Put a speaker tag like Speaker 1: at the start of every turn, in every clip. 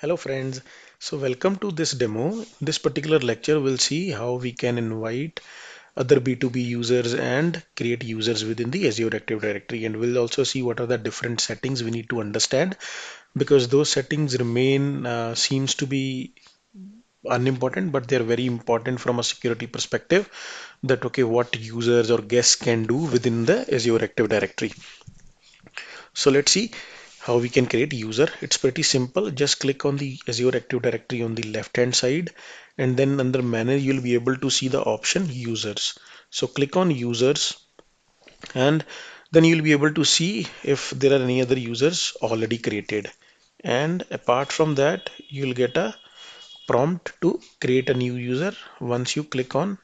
Speaker 1: Hello friends, so welcome to this demo. This particular lecture will see how we can invite other B2B users and create users within the Azure Active Directory, and we'll also see what are the different settings we need to understand because those settings remain seems to be unimportant, but they're very important from a security perspective that okay what users or guests can do within the Azure Active Directory. So let's see how we can create user. It's pretty simple. Just click on the Azure Active Directory on the left hand side, and then under manage you'll be able to see the option users. So click on users, and then you'll be able to see if there are any other users already created. And apart from that, you'll get a prompt to create a new user once you click on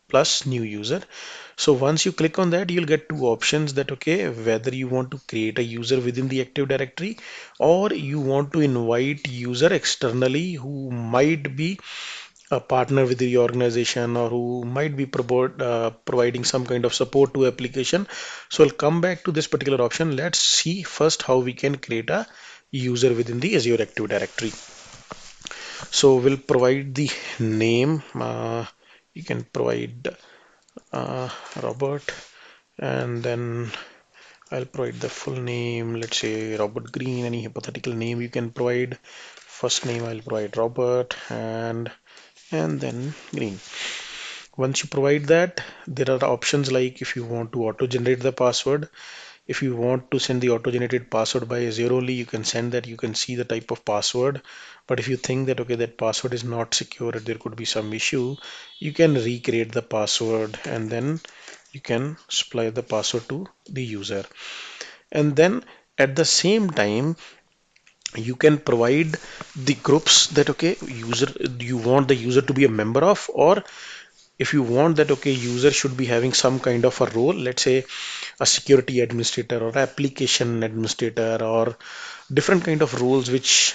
Speaker 1: plus new user. So once you click on that, you'll get two options that okay, whether you want to create a user within the Active Directory or you want to invite user externally who might be a partner with the organization or who might be providing some kind of support to application. So I'll come back to this particular option. Let's see first how we can create a user within the Azure Active Directory. So we'll provide the name. You can provide Robert, and then I'll provide the full name. Let's say Robert Green. Any hypothetical name you can provide. First name I'll provide Robert, and then Green. Once you provide that, there are options like if you want to auto generate the password. If you want to send the auto-generated password by Azure only, you can send that. You can see the type of password. But if you think that okay, that password is not secure, there could be some issue, you can recreate the password and then you can supply the password to the user. And then at the same time, you can provide the groups that okay, user you want the user to be a member of, or if you want that okay, user should be having some kind of a role, let's say a security administrator or application administrator or different kind of roles which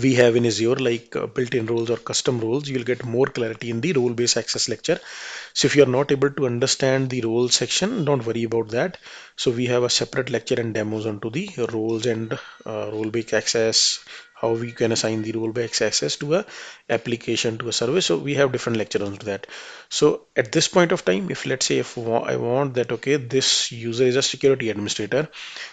Speaker 1: we have in Azure, like built-in roles or custom roles. You'll get more clarity in the role-based access lecture. So if you're not able to understand the role section, don't worry about that. So we have a separate lecture and demos onto the roles and role-based access, how we can assign the role-based access to a application to a service. So we have different lectures onto that. So at this point of time, if let's say if I want that okay, this user is a security administrator,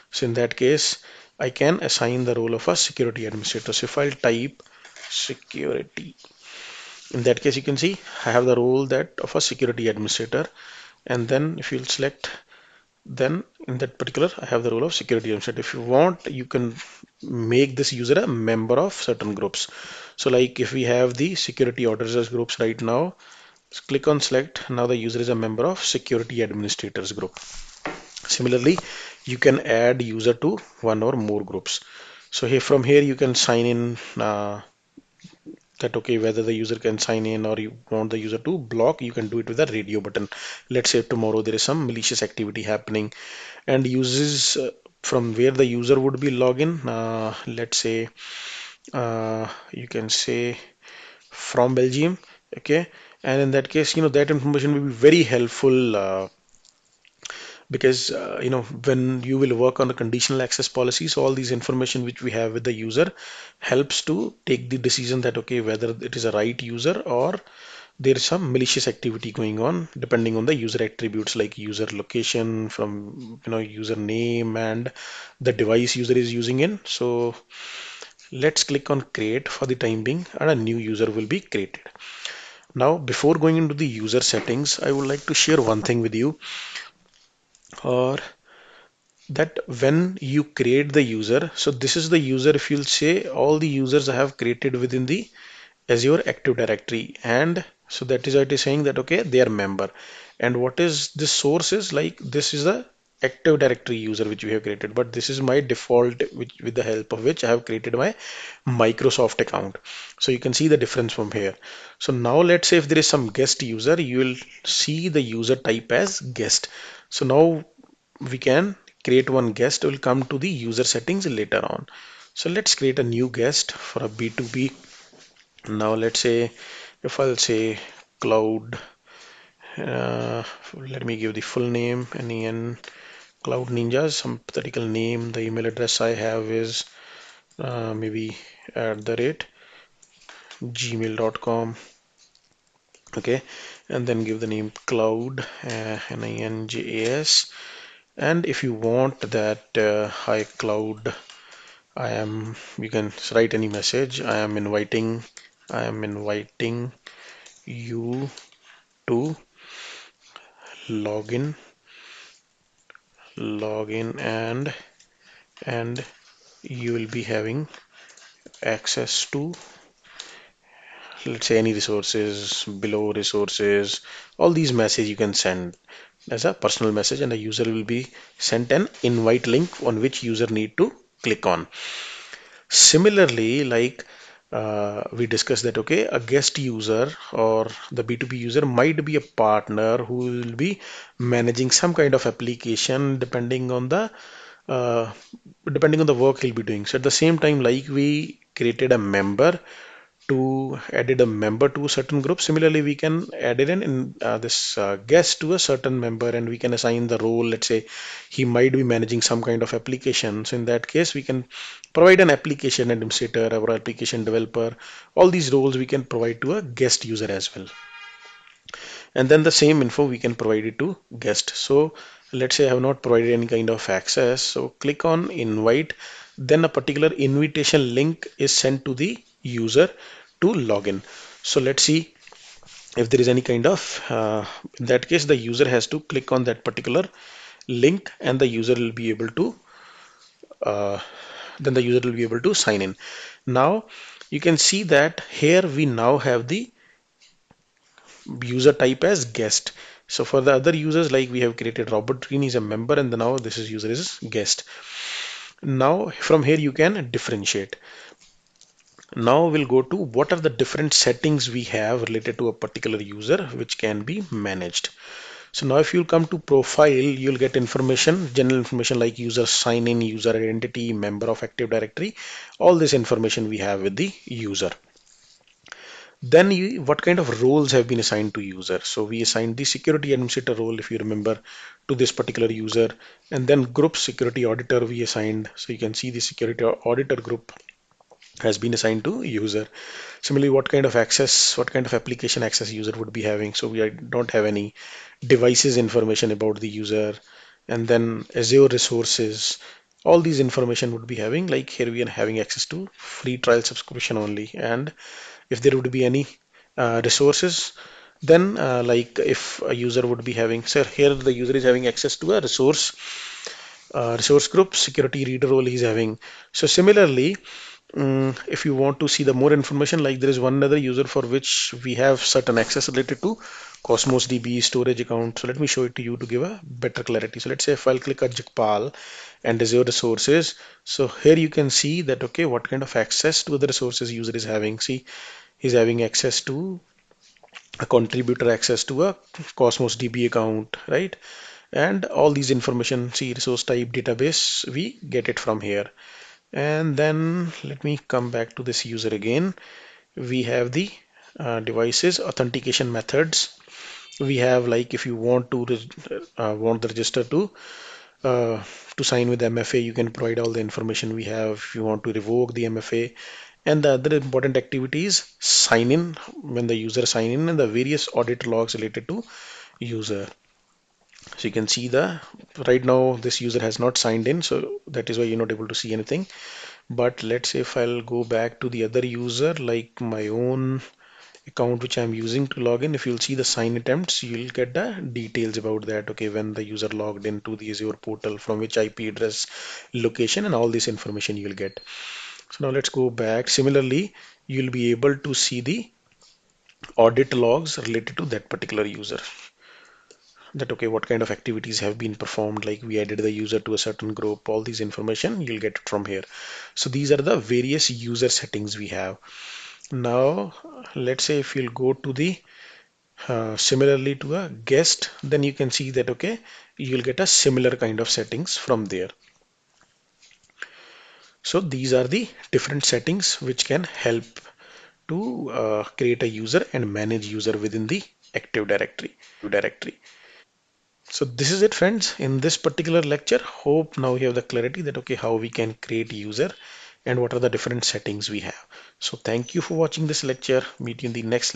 Speaker 1: so in that case, I can assign the role of a security administrator. So if I'll type security, in that case, you can see I have the role that of a security administrator. And then if you'll select, then in that particular, I have the role of security administrator. If you want, you can make this user a member of certain groups. So like if we have the security auditors groups right now, click on select. Now the user is a member of security administrators group. Similarly, you can add user to one or more groups. So here from here you can sign in that okay, whether the user can sign in or you want the user to block, you can do it with a radio button. Let's say tomorrow there is some malicious activity happening and uses from where the user would be login. Let's say you can say from Belgium, okay, and in that case, that information will be very helpful. Because when you will work on the conditional access policies, all these information which we have with the user helps to take the decision that okay, whether it is a right user or there is some malicious activity going on, depending on the user attributes like user location, from user name and the device user is using in. So let's click on create for the time being, and a new user will be created. Now before going into the user settings, I would like to share one thing with you, or that when you create the user, so this is the user. If you'll say all the users I have created within the Azure Active Directory, and so that is why it is saying that okay, they are member. And what is this source is like, this is the Active Directory user which we have created, but this is my default which with the help of which I have created my Microsoft account. So you can see the difference from here. So now let's say if there is some guest user, you will see the user type as guest. So now we can create one guest. We'll come to the user settings later on. So let's create a new guest for a B2B. Now let's say if I'll say cloud, let me give the full name, NEN Cloud Ninjas, some pathetical name. The email address I have is maybe at the rate gmail.com. Okay, and then give the name cloud, NINJAS. And if you want that, hi cloud, you can write any message. I am inviting you to log in, and you will be having access to, let's say, any resources, below resources, all these messages you can send as a personal message, and the user will be sent an invite link on which user need to click on. Similarly, like we discussed that, okay, a guest user or the B2B user might be a partner who will be managing some kind of application uh, depending on the work he'll be doing. So at the same time, like we created a member to added a member to a certain group. Similarly, we can add in this guest to a certain member, and we can assign the role. Let's say he might be managing some kind of application. So in that case, we can provide an application administrator or application developer. All these roles we can provide to a guest user as well. And then the same info we can provide it to guest. So let's say I have not provided any kind of access. So click on invite. Then a particular invitation link is sent to the user to log in. So let's see if there is any kind of, in that case, the user has to click on that particular link, and the user will be able to, uh, then the user will be able to sign in. Now you can see that here we now have the user type as guest. So for the other users, like we have created Robert Green is a member, and now this is user is guest. Now from here you can differentiate. Now we'll go to what are the different settings we have related to a particular user which can be managed. So now if you come to profile, you'll get information, general information like user sign in, user identity, member of Active Directory. All this information we have with the user. Then what kind of roles have been assigned to user? So we assigned the security administrator role, if you remember, to this particular user, and then group security auditor we assigned. So you can see the security auditor group has been assigned to user. Similarly, what kind of access, what kind of application access user would be having? So we don't have any devices information about the user. And then Azure resources, all these information would be having, like here we are having access to free trial subscription only. And if there would be any resources, then like if a user would be having, so here the user is having access to a resource group, security reader role he's having. So similarly, if you want to see the more information, like there is one other user for which we have certain access related to Cosmos DB storage account. So let me show it to you to give a better clarity. So let's say if I'll click on Jagpal and Azure resources, so here you can see that, okay, what kind of access to the resources user is having. See, he's having access to a contributor, access to a Cosmos DB account, right? And all these information, see resource type, database, we get it from here. And then let me come back to this user again. We have the devices authentication methods. We have, like, if you want to want the register uh, to sign with MFA, you can provide all the information we have. If you want to revoke the MFA, and the other important activities, sign in, when the user sign in, and the various audit logs related to user. So you can see the right now this user has not signed in, so that is why you're not able to see anything. But let's say if I'll go back to the other user, like my own account which I'm using to log in, if you'll see the sign attempts, you'll get the details about that. Okay, when the user logged into the Azure portal, from which IP address, location, and all this information you'll get. So now let's go back. Similarly, you'll be able to see the audit logs related to that particular user. That, okay, what kind of activities have been performed, like we added the user to a certain group, all these information you'll get it from here. So these are the various user settings we have. Now let's say if you'll go to the similarly to a guest, then you can see that, okay, you'll get a similar kind of settings from there. So these are the different settings which can help to create a user and manage user within the Active Directory. So this is it, friends, in this particular lecture. Hope now you have the clarity that, okay, how we can create user and what are the different settings we have. So thank you for watching this lecture. Meet you in the next lecture.